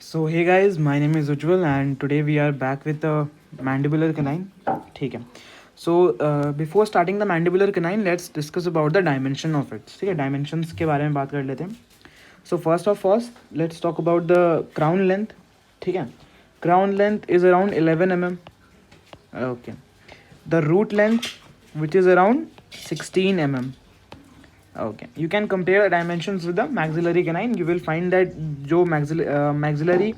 So hey guys, my name is Ujjwal and today we are back with the mandibular canine. ठीक है. So before starting the mandibular canine, let's discuss about the dimension of it. ठीक है, dimensions के बारे में बात कर लेते हैं. So first of all, let's talk about the crown length. ठीक है. Crown length is around 11 mm. Okay. The root length, which is around 16 mm. Okay, you can compare dimensions with the maxillary canine. You will find that जो maxillary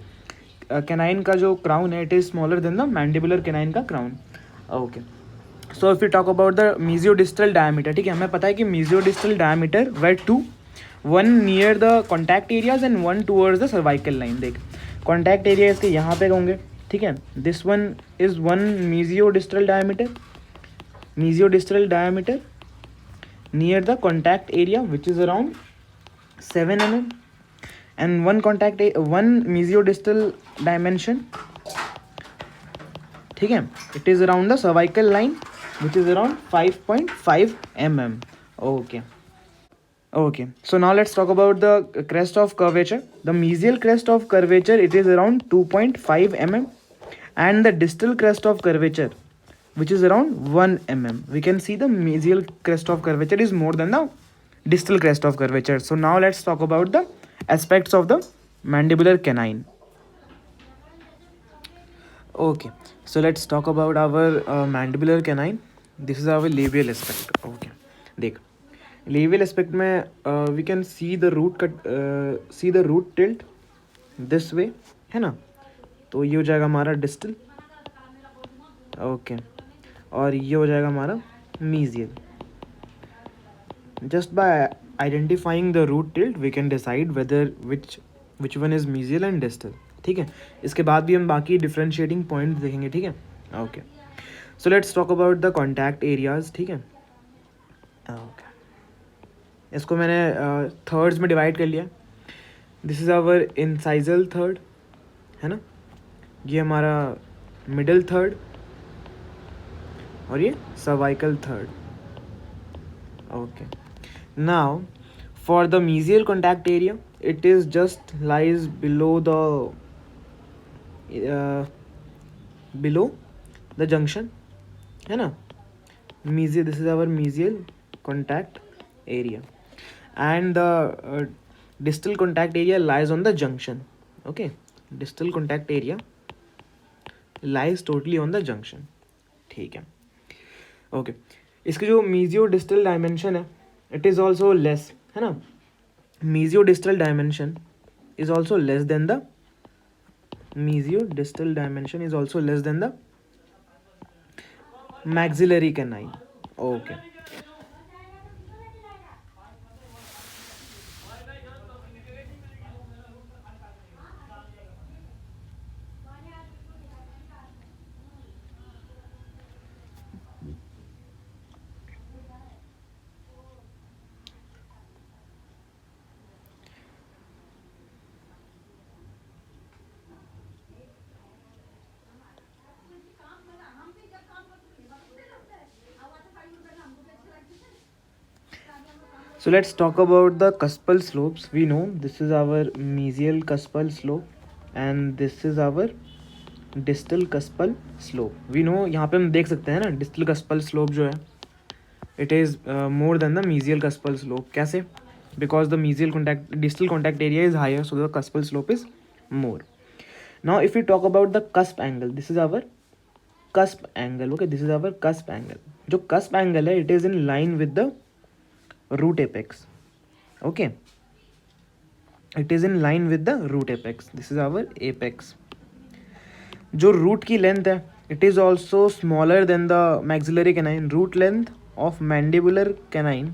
canine का जो crown है, it is smaller than the mandibular canine का crown. Okay. So if we talk about the mesiodistal diameter, ठीक है, हमें पता है कि mesiodistal diameter were two, one near the contact areas and one towards the cervical line. देख, contact area इसके यहाँ पे होंगे, ठीक है. This one is one mesiodistal diameter near the contact area, which is around 7 mm, and one mesiodistal dimension, ठीक है, it is around the cervical line, which is around 5.5 mm. Okay, so now let's talk about the crest of curvature. The mesial crest of curvature, it is around 2.5 mm, and the distal crest of curvature, which is around 1 mm. We can see the mesial crest of curvature is more than the distal crest of curvature. So now let's talk about the aspects of the mandibular canine. Okay, so let's talk about our mandibular canine. This is our labial aspect. Okay, देख, labial aspect में we can see the root tilt this way, है ना. तो ये हो जाएगा हमारा distal. Okay, और ये हो जाएगा हमारा mesial. Just by identifying the root tilt, we can decide whether which one is mesial and distal. ठीक है, इसके बाद भी हम बाकी डिफरेंशिएटिंग पॉइंट देखेंगे. ठीक है. Okay, so let's talk about the contact areas. ठीक है. ओके, इसको मैंने थर्ड्स में डिवाइड कर लिया. This is our incisal third, है ना. ये हमारा मिडल थर्ड और ये cervical third. Okay, now for the mesial contact area, it is just lies below the junction, है ना. Mesial, this is our mesial contact area, and the distal contact area lies on the junction. Okay, distal contact area lies totally on the junction. ठीक है. Okay, इसकी जो mesiodistal dimension है, it is also less, है ना. Mesiodistal dimension is also less than the maxillary canine. Okay. So let's talk about the cuspal slopes. We know this is our mesial cuspal slope and this is our distal cuspal slope. We know, यहाँ पे हम देख सकते हैं ना, distal cuspal slope जो है, it is more than the mesial cuspal slope. कैसे? Because the distal contact area is higher, so the cuspal slope is more. Now if we talk about the cusp angle, this is our cusp angle. Okay, this is our cusp angle. जो cusp angle है, it is in line with the root apex. Okay, it is in line with the root apex. This is our apex. जो root की length है, it is also smaller than the maxillary canine. Root length of mandibular canine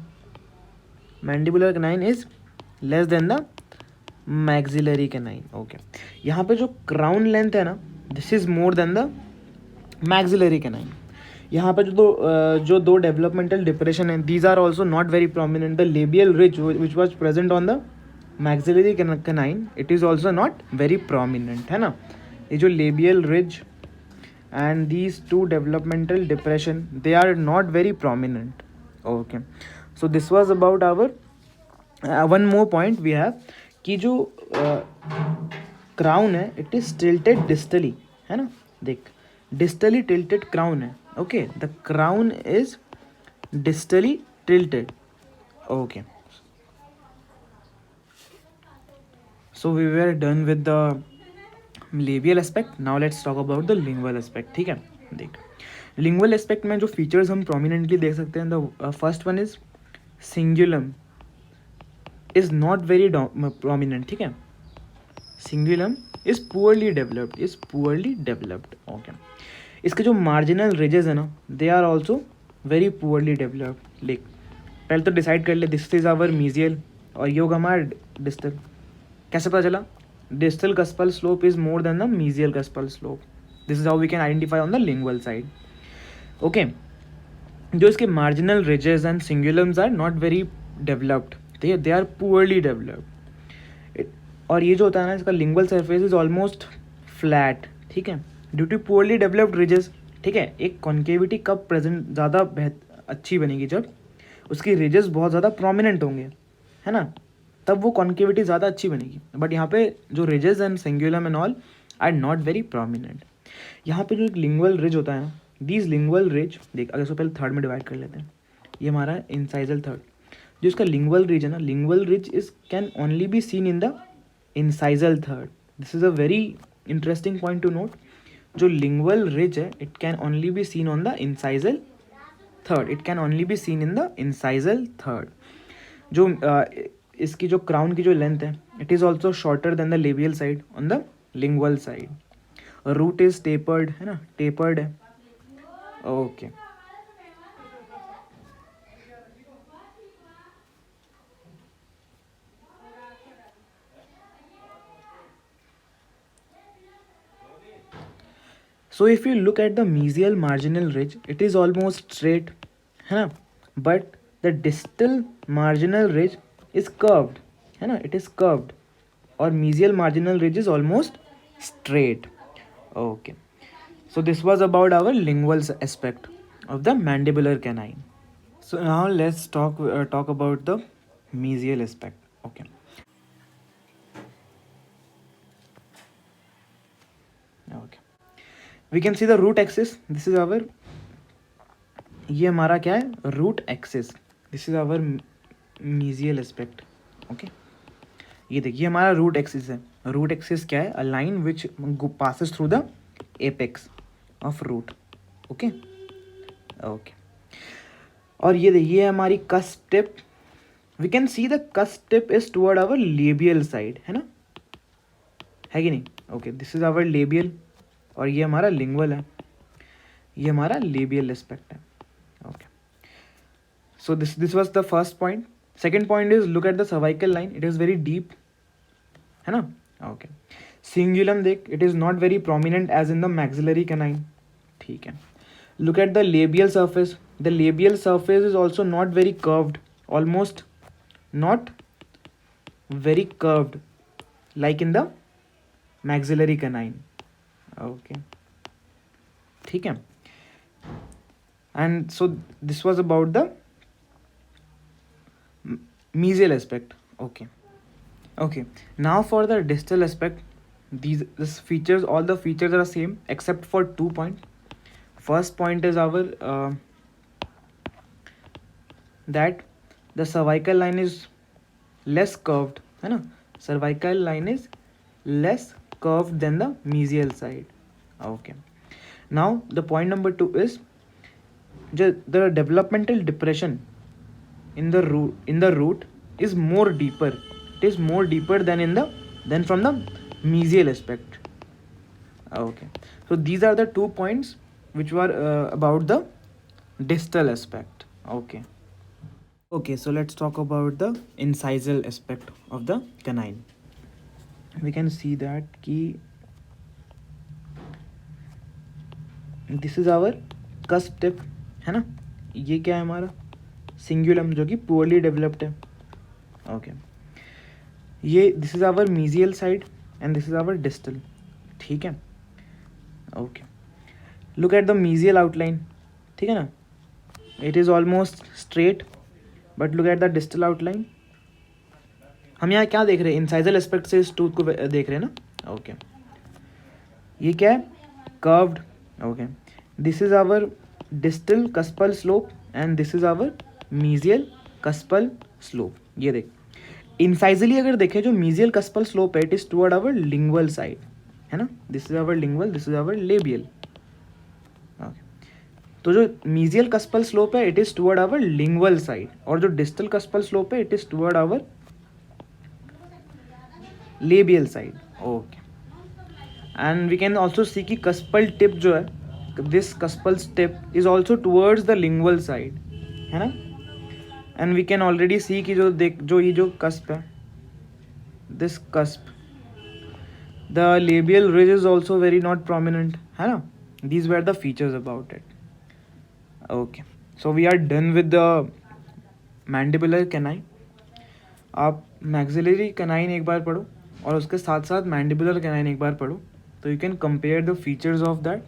is less than the maxillary canine. Okay, यहाँ पे जो crown length है ना, this is more than the maxillary canine. यहाँ पे जो दो डेवलपमेंटल डिप्रेशन है, these are also not very prominent. The labial ridge which was present on the maxillary canine, it is also not very prominent, है ना. ये जो labial ridge and these two developmental depression, they are not very prominent. Okay, so this was about our one more point we have कि जो crown है it is tilted distally, है ना, देख डिस्टली टिल्टेड क्राउन है, okay, the crown is distally tilted, okay. So we were done with the labial aspect. Now let's talk about the lingual aspect. ठीक है, देख lingual aspect में जो features हम prominently देख सकते हैं, the first one is cingulum is not very prominent. ठीक है, cingulum is poorly developed. Okay. इसके जो marginal ridges है ना, they are also very poorly developed. like पहले तो डिसाइड कर ले दिस इज आवर मीजियल और ये होगा हमारा डिस्टल. कैसे पता चला? Distal cuspal slope is more than the mesial cuspal slope. This is how we can identify on the lingual side. Okay, जो इसके marginal ridges and cingulums are not very developed, they are poorly developed. और ये जो होता है ना, इसका lingual surface is almost flat. ठीक है, due to poorly developed ridges. ठीक है, एक कॉन्केविटी कब प्रेजेंट ज़्यादा अच्छी बनेगी? जब उसकी रिजेस बहुत ज़्यादा प्रोमिनेंट होंगे, है ना, तब वो कॉन्केविटी ज़्यादा अच्छी बनेगी. बट यहाँ पे जो ridges and cingulum and all are not very prominent. यहाँ पे जो एक लिंगुअल रिज होता है ना, दीज लिंगुअल रिज, देख अगर इसको पहले थर्ड में डिवाइड कर लेते हैं. ये हमारा इंसाइजल थर्ड. जो इसका लिंगुअल रिज है ना, lingual ridge is can only be seen in the incisal third. This is a very interesting point to note. जो लिंगुअल रिज है it can only be seen on the incisal third. It can only be seen in the incisal third. जो इसकी जो crown की जो length है it is also shorter than the labial side on the lingual side. Root is tapered, है ना, tapered है. Okay, so if you look at the mesial marginal ridge it is almost straight, है ना, but the distal marginal ridge is curved, है ना, it is curved. और mesial marginal ridge is almost straight. Okay, so this was about our lingual aspect of the mandibular canine. So now let's talk about the mesial aspect. Okay, we can see the root axis. This is our, ये हमारा क्या है? root axis. This is our mesial aspect. Okay, ये देखिए हमारा root axis है. root axis क्या है? A line which passes through the apex of root. Okay okay, और ये देखिए हमारी cusp tip. We can see the cusp tip is toward our labial side, है ना, है कि नहीं? Okay, this is our labial और ये हमारा लिंगुअल है. ये हमारा लेबियल एस्पेक्ट है. Okay, so this was the first point. Second point is look at the cervical line. It is very deep, है ना. ओके, सिंगुलम देख, it is not very prominent as in the maxillary canine. ठीक है, look at the labial surface. The labial surface is also not very curved, almost not very curved like in the maxillary canine. Okay, ठीक है. And so this was about the mesial aspect. Okay, now for the distal aspect, this features, all the features are same except for 2 points. First point is our that the cervical line is less curved, है ना, cervical line is less curved than the mesial side. Okay, now the point number 2 is the developmental depression in the root is more deeper. It is more deeper than from the mesial aspect. Okay, so these are the 2 points which were about the distal aspect. Okay, so let's talk about the incisal aspect of the canine. We can see that ki this is our cusp tip, है ना. ये क्या है हमारा? Cingulum, जो कि poorly developed है. Okay, ये this is our mesial side and this is our distal. ठीक है. Okay, look at the mesial outline. ठीक है ना, it is almost straight, but look at the distal outline. हम यहाँ क्या देख रहे हैं? इंसाइजल एस्पेक्ट से इस टूथ को देख रहे हैं ना. ओके, ये क्या है? Curved. Okay, this is our distal cuspal slope and this is our mesial cuspal slope. ये देख, इंसाइजली अगर देखें जो मीजियल कस्पल स्लोप है, it is toward our lingual side, है ना. This is our lingual, this is our labial. तो जो मीजियल कस्पल स्लोप है it is toward our lingual side, और जो डिस्टल कस्पल स्लोप है it is toward our labial side. Okay, and we can also see कि cuspal tip जो है, this cuspal tip is also towards the lingual side, है ना. And we can already see कि जो देख, जो ये जो कस्प है, this cusp, the labial ridge is also very not prominent, है ना. These were the features about it. Okay, so we are done with the mandibular canine. आप मैक्सिलरी कैनाइन एक बार पढ़ो और उसके साथ साथ मैंडिबुलर कैनाइन एक बार पढ़ो, तो you can compare the features of that.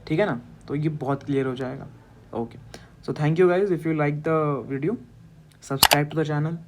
ठीक है ना, तो ये बहुत क्लियर हो जाएगा. Okay, so thank you guys. If you like the video, subscribe to the channel.